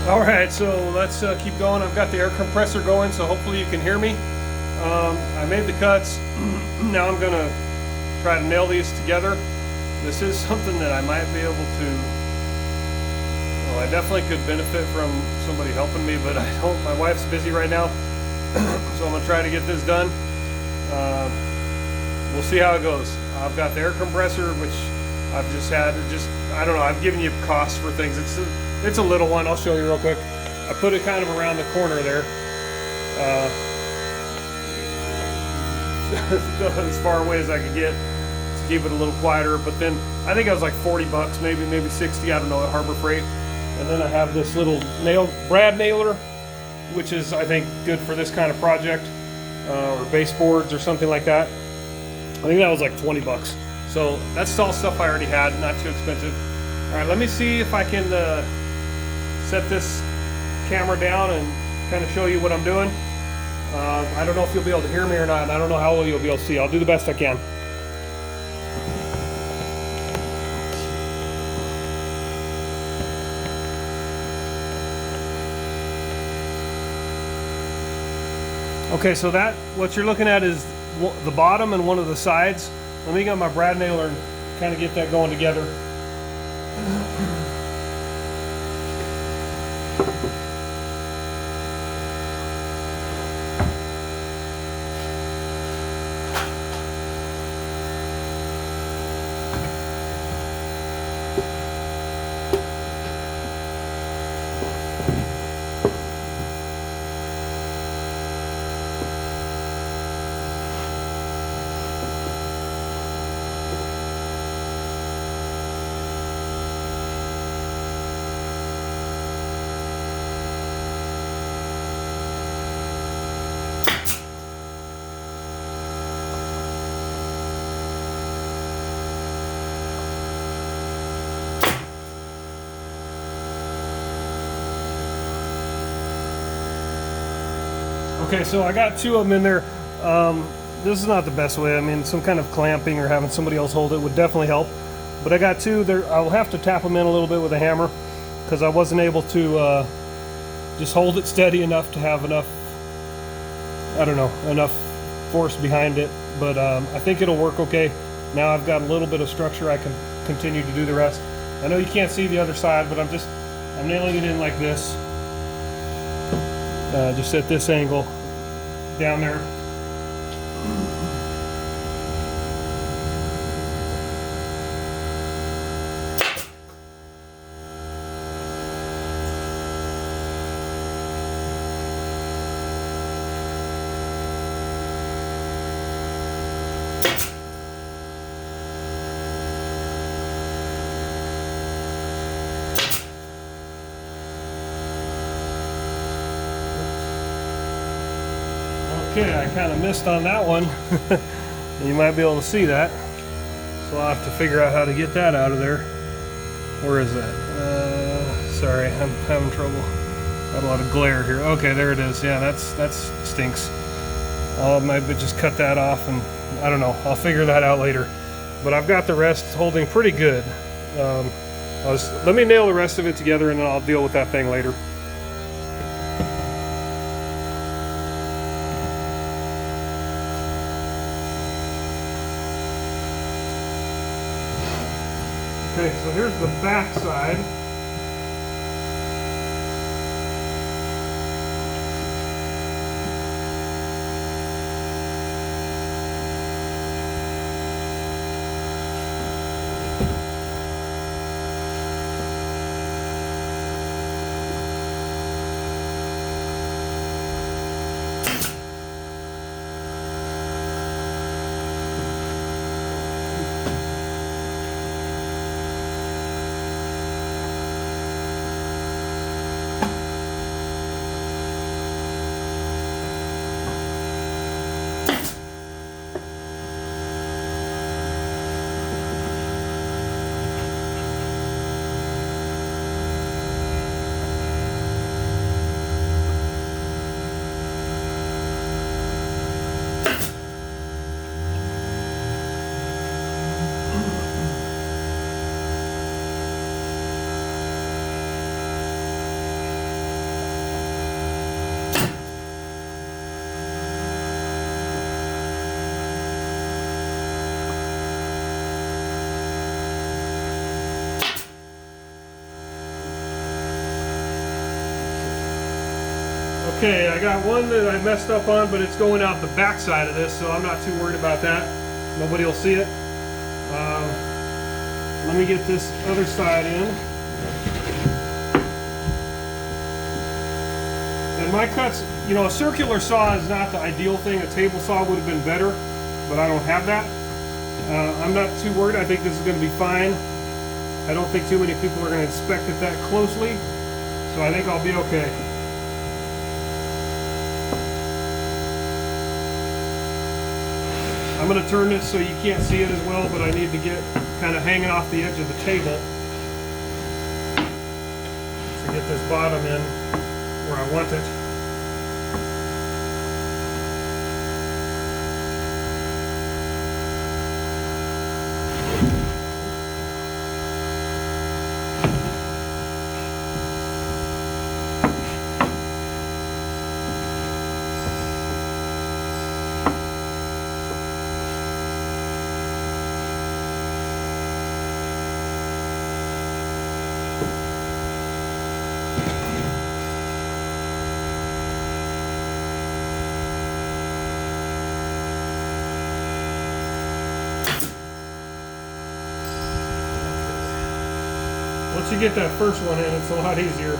All right, so let's keep going. I've got the air compressor going, so hopefully you can hear me. I made the cuts. Now I'm gonna try to nail these together. This is something that I might be able to, well, I definitely could benefit from somebody helping me, but I don't. My wife's busy right now, so I'm gonna try to get this done. We'll see how it goes. I've got the air compressor, which I've just had. I don't know. I've given you costs for things. It's a little one. I'll show you real quick. I put it kind of around the corner there, as far away as I could get to keep it a little quieter. But then I think I was like 40 bucks, maybe 60. I don't know, at Harbor Freight. And then I have this little brad nailer, which is, I think, good for this kind of project, or baseboards or something like that. I think that was like 20 bucks. So that's all stuff I already had, not too expensive. All right, let me see if I can set this camera down and kind of show you what I'm doing. I don't know if you'll be able to hear me or not, and I don't know how well you'll be able to see. I'll do the best I can. Okay, so what you're looking at is the bottom and one of the sides. Let me get my brad nailer and kind of get that going together. Okay, so I got two of them in there. This is not the best way. I mean, some kind of clamping or having somebody else hold it would definitely help. But I got two there. I'll have to tap them in a little bit with a hammer because I wasn't able to just hold it steady enough to have enough, I don't know, enough force behind it. But I think it'll work okay. Now I've got a little bit of structure. I can continue to do the rest. I know you can't see the other side, but I'm nailing it in like this. Just at this angle down there. Okay, I kind of missed on that one. You might be able to see that. So I'll have to figure out how to get that out of there. Where is that? Sorry, I'm having trouble. Got a lot of glare here. Okay, there it is. Yeah, that stinks. I'll maybe just cut that off, and I don't know. I'll figure that out later. But I've got the rest holding pretty good. Let me nail the rest of it together, and then I'll deal with that thing later. Okay, so here's the back side. Okay, I got one that I messed up on, but it's going out the back side of this, so I'm not too worried about that. Nobody will see it. Let me get this other side in. And my cuts, you know, a circular saw is not the ideal thing. A table saw would have been better, but I don't have that. I'm not too worried. I think this is going to be fine. I don't think too many people are going to inspect it that closely, so I think I'll be okay. I'm going to turn this so you can't see it as well, but I need to get kind of hanging off the edge of the table to get this bottom in where I want it. Once you get that first one in, it's a lot easier.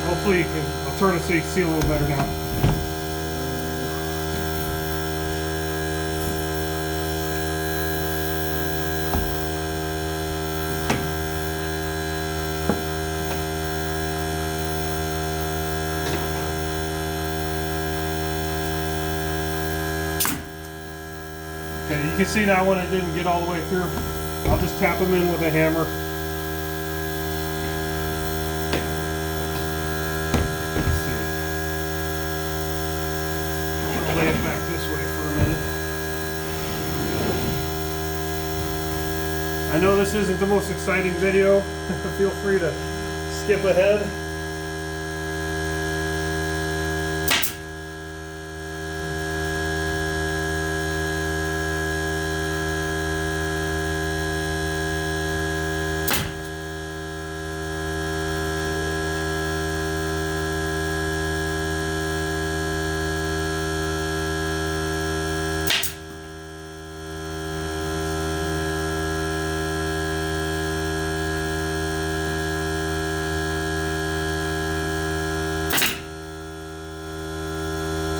Hopefully you can, I'll turn it so you can see a little better now. Okay, you can see now when it didn't get all the way through. I'll just tap them in with a hammer. Lay it back this way for a minute. I know this isn't the most exciting video. Feel free to skip ahead.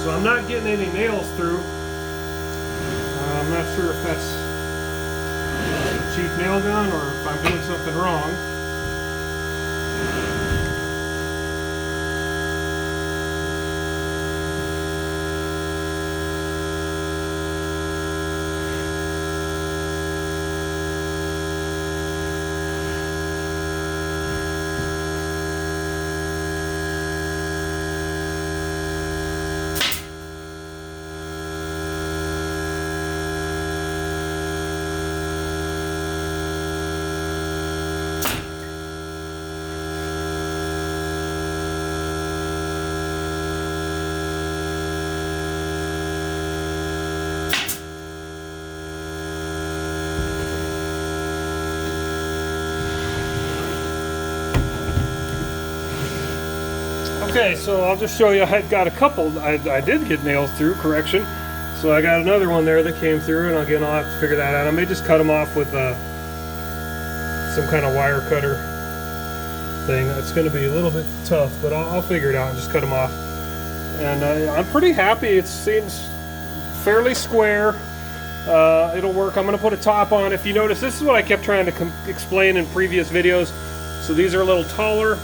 So I'm not getting any nails through. I'm not sure if that's a cheap nail gun or if I'm doing something wrong. Okay, so I'll just show you. I got a couple. I did get nails through, correction. So I got another one there that came through, and again, I'll have to figure that out. I may just cut them off with some kind of wire cutter thing. It's going to be a little bit tough, but I'll figure it out and just cut them off. And I'm pretty happy. It seems fairly square. It'll work. I'm going to put a top on. If you notice, this is what I kept trying to explain in previous videos. So these are a little taller.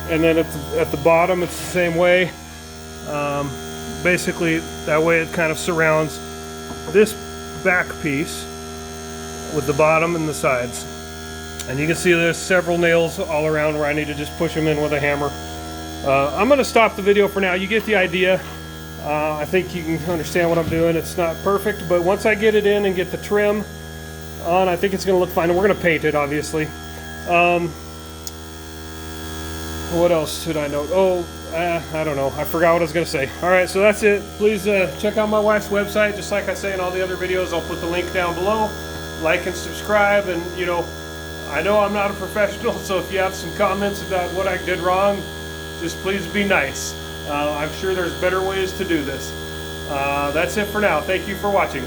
And then at the bottom, it's the same way. Basically, that way it kind of surrounds this back piece with the bottom and the sides. And you can see there's several nails all around where I need to just push them in with a hammer. I'm going to stop the video for now. You get the idea. I think you can understand what I'm doing. It's not perfect, but once I get it in and get the trim on, I think it's going to look fine. And we're going to paint it, obviously. What else should I note? Oh, I don't know. I forgot what I was going to say. All right, so that's it. Please check out my wife's website. Just like I say in all the other videos, I'll put the link down below. Like and subscribe. And, you know I'm not a professional, so if you have some comments about what I did wrong, just please be nice. I'm sure there's better ways to do this. That's it for now. Thank you for watching.